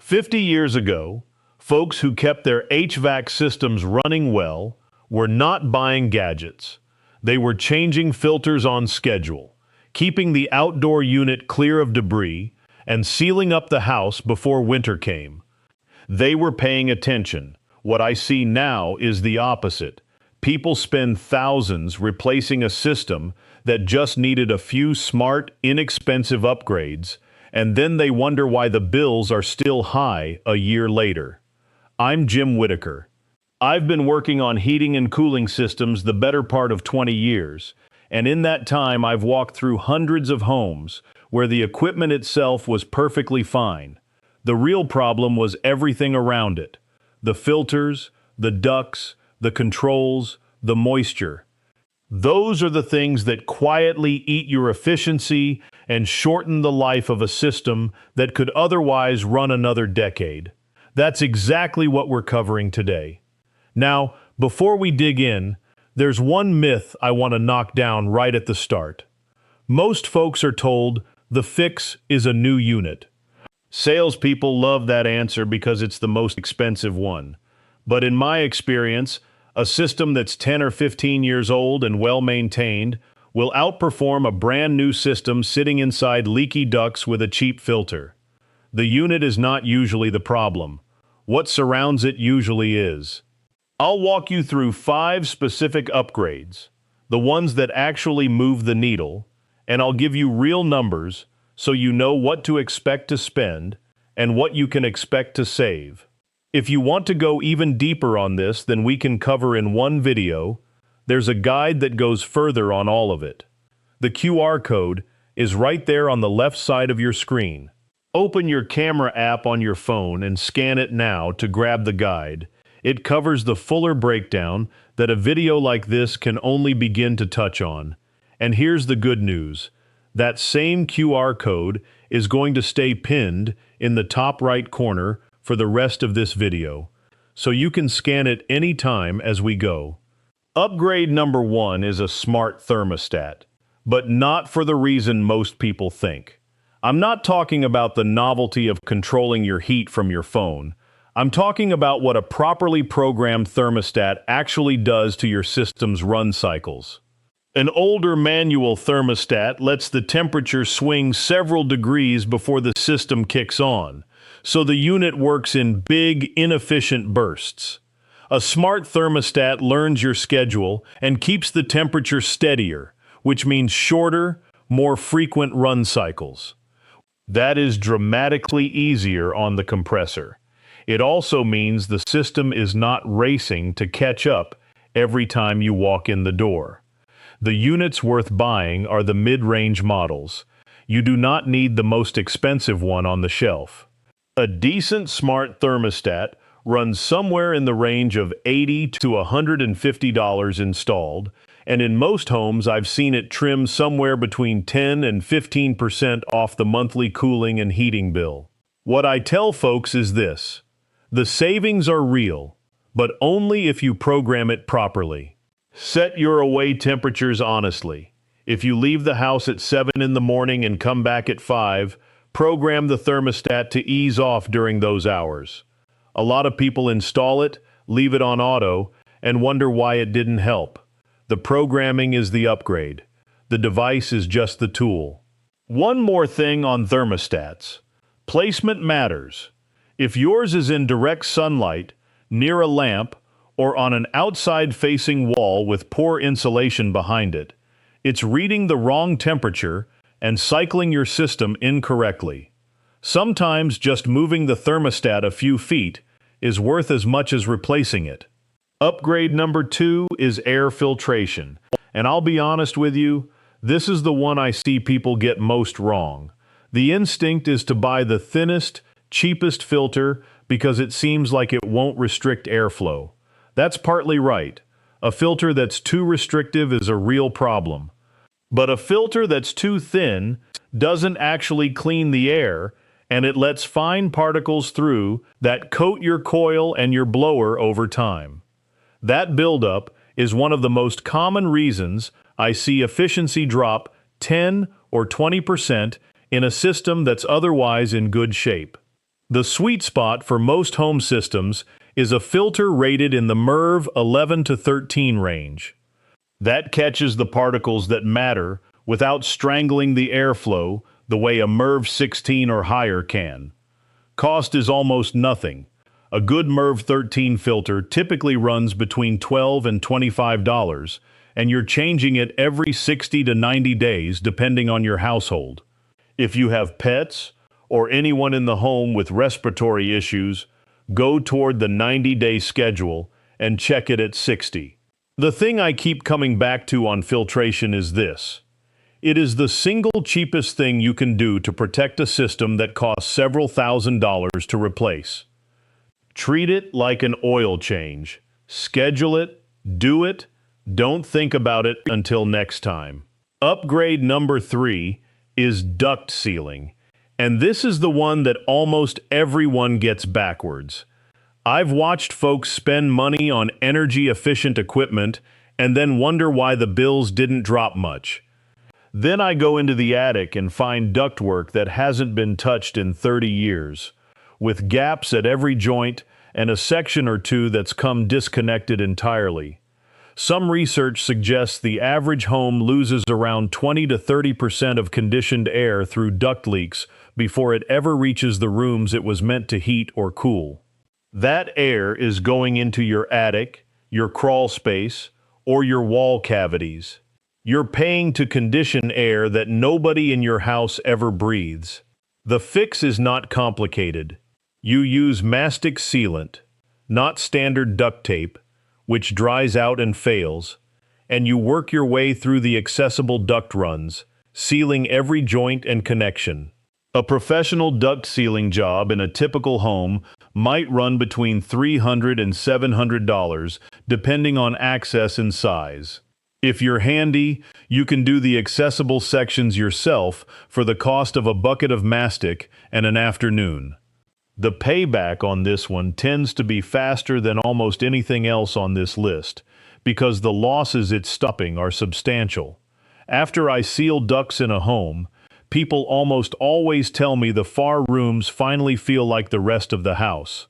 50 years ago, folks who kept their HVAC systems running well were not buying gadgets. They were changing filters on schedule, keeping the outdoor unit clear of debris, and sealing up the house before winter came. They were paying attention. What I see now is the opposite. People spend thousands replacing a system that just needed a few smart, inexpensive upgrades, and then they wonder why the bills are still high a year later. I'm Jim Whitaker. I've been working on heating and cooling systems the better part of 20 years, and in that time I've walked through hundreds of homes where the equipment itself was perfectly fine. The real problem was everything around it. The filters, the ducts, the controls, the moisture. Those are the things that quietly eat your efficiency and shorten the life of a system that could otherwise run another decade. That's exactly what we're covering today. Now, before we dig in, there's one myth I want to knock down right at the start. Most folks are told the fix is a new unit. Salespeople love that answer because it's the most expensive one. But in my experience, a system that's 10 or 15 years old and well-maintained will outperform a brand new system sitting inside leaky ducts with a cheap filter. The unit is not usually the problem. What surrounds it usually is. I'll walk you through 5 specific upgrades, the ones that actually move the needle, and I'll give you real numbers so you know what to expect to spend and what you can expect to save. If you want to go even deeper on this than we can cover in one video, there's a guide that goes further on all of it. The QR code is right there on the left side of your screen. Open your camera app on your phone and scan it now to grab the guide. It covers the fuller breakdown that a video like this can only begin to touch on. And here's the good news. That same QR code is going to stay pinned in the top right corner for the rest of this video, so you can scan it anytime as we go. Upgrade number 1 is a smart thermostat, but not for the reason most people think. I'm not talking about the novelty of controlling your heat from your phone. I'm talking about what a properly programmed thermostat actually does to your system's run cycles. An older manual thermostat lets the temperature swing several degrees before the system kicks on, so the unit works in big, inefficient bursts. A smart thermostat learns your schedule and keeps the temperature steadier, which means shorter, more frequent run cycles. That is dramatically easier on the compressor. It also means the system is not racing to catch up every time you walk in the door. The units worth buying are the mid-range models. You do not need the most expensive one on the shelf. A decent smart thermostat runs somewhere in the range of $80 to $150 installed, and in most homes I've seen it trim somewhere between 10 and 15% off the monthly cooling and heating bill. What I tell folks is this: the savings are real, but only if you program it properly. Set your away temperatures honestly. If you leave the house at 7 in the morning and come back at 5, program the thermostat to ease off during those hours. A lot of people install it, leave it on auto, and wonder why it didn't help. The programming is the upgrade. The device is just the tool. One more thing on thermostats. Placement matters. If yours is in direct sunlight, near a lamp, or on an outside-facing wall with poor insulation behind it, it's reading the wrong temperature and cycling your system incorrectly. Sometimes just moving the thermostat a few feet is worth as much as replacing it. Upgrade number 2 is air filtration, and I'll be honest with you, this is the one I see people get most wrong. The instinct is to buy the thinnest, cheapest filter because it seems like it won't restrict airflow. That's partly right. A filter that's too restrictive is a real problem. But a filter that's too thin doesn't actually clean the air, and it lets fine particles through that coat your coil and your blower over time. That buildup is one of the most common reasons I see efficiency drop 10 or 20% in a system that's otherwise in good shape. The sweet spot for most home systems is a filter rated in the MERV 11 to 13 range. That catches the particles that matter without strangling the airflow the way a MERV 16 or higher can. Cost is almost nothing. A good MERV 13 filter typically runs between $12 and $25, and you're changing it every 60 to 90 days depending on your household. If you have pets or anyone in the home with respiratory issues, go toward the 90-day schedule and check it at 60. The thing I keep coming back to on filtration is this. It is the single cheapest thing you can do to protect a system that costs several $1,000s to replace. Treat it like an oil change. Schedule it, do it, don't think about it until next time. Upgrade number 3 is duct sealing, and this is the one that almost everyone gets backwards. I've watched folks spend money on energy-efficient equipment and then wonder why the bills didn't drop much. Then I go into the attic and find ductwork that hasn't been touched in 30 years, with gaps at every joint and a section or two that's come disconnected entirely. Some research suggests the average home loses around 20 to 30% of conditioned air through duct leaks before it ever reaches the rooms it was meant to heat or cool. That air is going into your attic, your crawl space, or your wall cavities. You're paying to condition air that nobody in your house ever breathes. The fix is not complicated. You use mastic sealant, not standard duct tape, which dries out and fails, and you work your way through the accessible duct runs, sealing every joint and connection. A professional duct sealing job in a typical home might run between $300 and $700, depending on access and size. If you're handy, you can do the accessible sections yourself for the cost of a bucket of mastic and an afternoon. The payback on this one tends to be faster than almost anything else on this list, because the losses it's stopping are substantial. After I seal ducts in a home, people almost always tell me the far rooms finally feel like the rest of the house.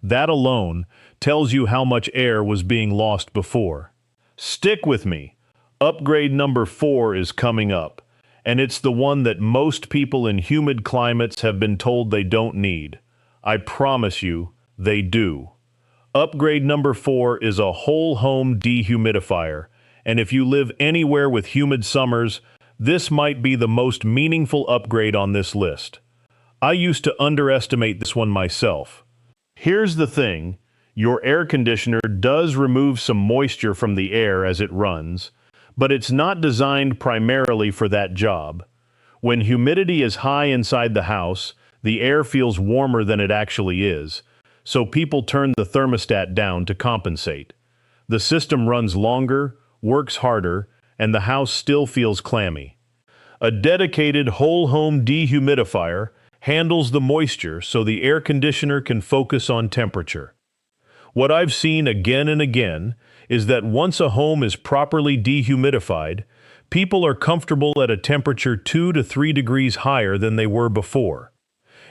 That alone tells you how much air was being lost before. Stick with me. Upgrade number 4 is coming up, and it's the one that most people in humid climates have been told they don't need. I promise you, they do. Upgrade number 4 is a whole home dehumidifier, and if you live anywhere with humid summers, this might be the most meaningful upgrade on this list. I used to underestimate this one myself. Here's the thing, your air conditioner does remove some moisture from the air as it runs, but it's not designed primarily for that job. When humidity is high inside the house, the air feels warmer than it actually is, so people turn the thermostat down to compensate. The system runs longer, works harder, and the house still feels clammy. A dedicated whole-home dehumidifier handles the moisture so the air conditioner can focus on temperature. What I've seen again and again is that once a home is properly dehumidified, people are comfortable at a temperature 2 to 3 degrees higher than they were before.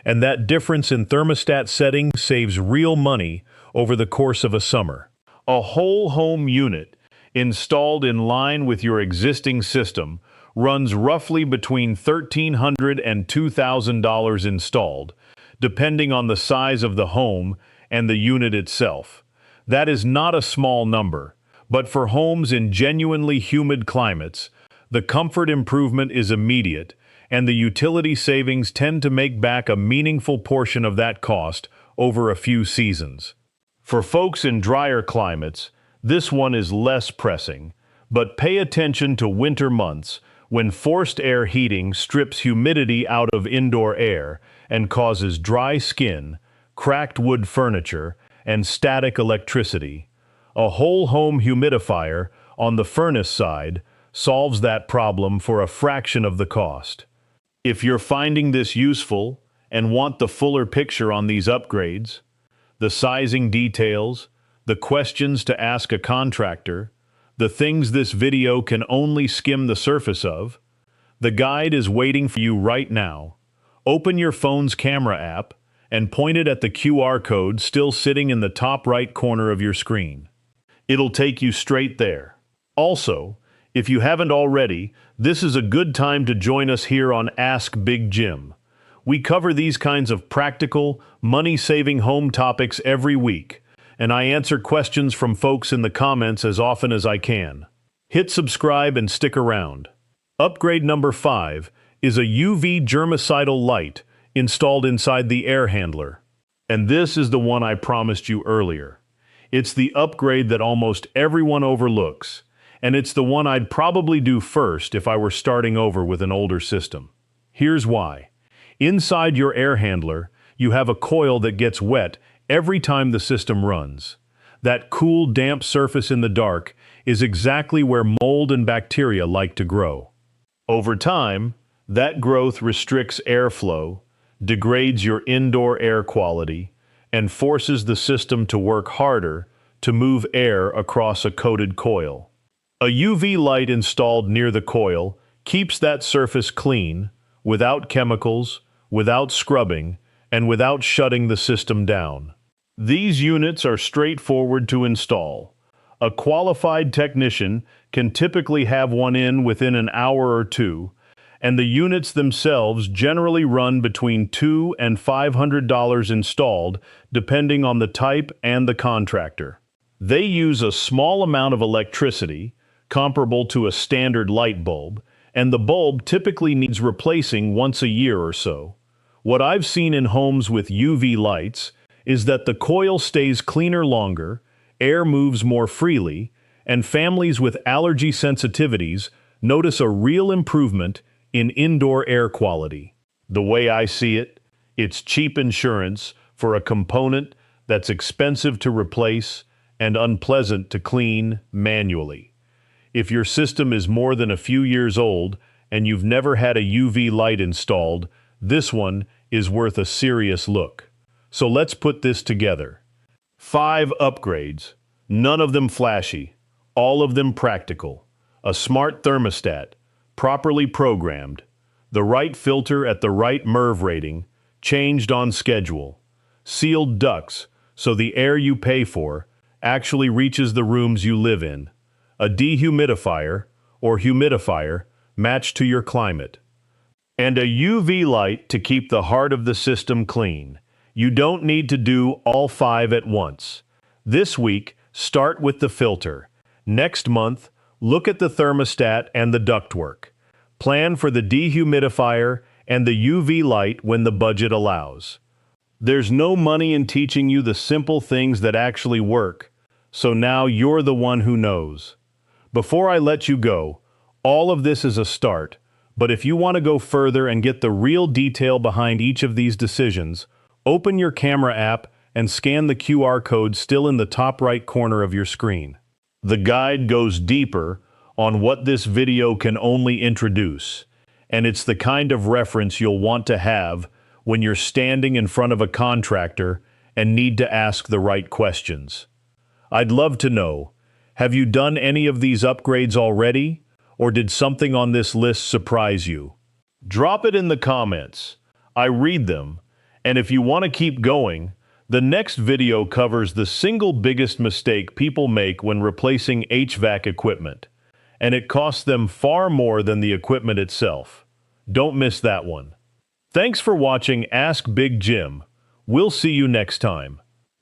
And that difference in thermostat setting saves real money over the course of a summer. A whole home unit installed in line with your existing system runs roughly between $1,300 and $2,000 installed, depending on the size of the home and the unit itself. That is not a small number, but for homes in genuinely humid climates, the comfort improvement is immediate, and the utility savings tend to make back a meaningful portion of that cost over a few seasons. For folks in drier climates, this one is less pressing, but pay attention to winter months when forced air heating strips humidity out of indoor air and causes dry skin, cracked wood furniture, and static electricity. A whole home humidifier on the furnace side solves that problem for a fraction of the cost. If you're finding this useful and want the fuller picture on these upgrades, the sizing details, the questions to ask a contractor, the things this video can only skim the surface of, the guide is waiting for you right now. Open your phone's camera app and point it at the QR code still sitting in the top right corner of your screen. It'll take you straight there. Also, if you haven't already, this is a good time to join us here on Ask Big Jim. We cover these kinds of practical, money-saving home topics every week, and I answer questions from folks in the comments as often as I can. Hit subscribe and stick around. Upgrade number 5 is a UV germicidal light installed inside the air handler. And this is the one I promised you earlier. It's the upgrade that almost everyone overlooks, and it's the one I'd probably do first if I were starting over with an older system. Here's why. Inside your air handler, you have a coil that gets wet every time the system runs. That cool, damp surface in the dark is exactly where mold and bacteria like to grow. Over time, that growth restricts airflow, degrades your indoor air quality, and forces the system to work harder to move air across a coated coil. A UV light installed near the coil keeps that surface clean, without chemicals, without scrubbing, and without shutting the system down. These units are straightforward to install. A qualified technician can typically have one in within an hour or two, and the units themselves generally run between $200 and $500 installed, depending on the type and the contractor. They use a small amount of electricity, comparable to a standard light bulb, and the bulb typically needs replacing once a year or so. What I've seen in homes with UV lights is that the coil stays cleaner longer, air moves more freely, and families with allergy sensitivities notice a real improvement in indoor air quality. The way I see it, it's cheap insurance for a component that's expensive to replace and unpleasant to clean manually. If your system is more than a few years old and you've never had a UV light installed, this one is worth a serious look. So let's put this together. 5 upgrades, none of them flashy, all of them practical. A smart thermostat, properly programmed, the right filter at the right MERV rating, changed on schedule, sealed ducts so the air you pay for actually reaches the rooms you live in, a dehumidifier or humidifier matched to your climate, and a UV light to keep the heart of the system clean. You don't need to do all 5 at once. This week, start with the filter. Next month, look at the thermostat and the ductwork. Plan for the dehumidifier and the UV light when the budget allows. There's no money in teaching you the simple things that actually work, so now you're the one who knows. Before I let you go, all of this is a start, but if you want to go further and get the real detail behind each of these decisions, open your camera app and scan the QR code still in the top right corner of your screen. The guide goes deeper on what this video can only introduce, and it's the kind of reference you'll want to have when you're standing in front of a contractor and need to ask the right questions. I'd love to know, have you done any of these upgrades already, or did something on this list surprise you? Drop it in the comments. I read them, and if you want to keep going, the next video covers the single biggest mistake people make when replacing HVAC equipment, and it costs them far more than the equipment itself. Don't miss that one. Thanks for watching Ask Big Jim. We'll see you next time.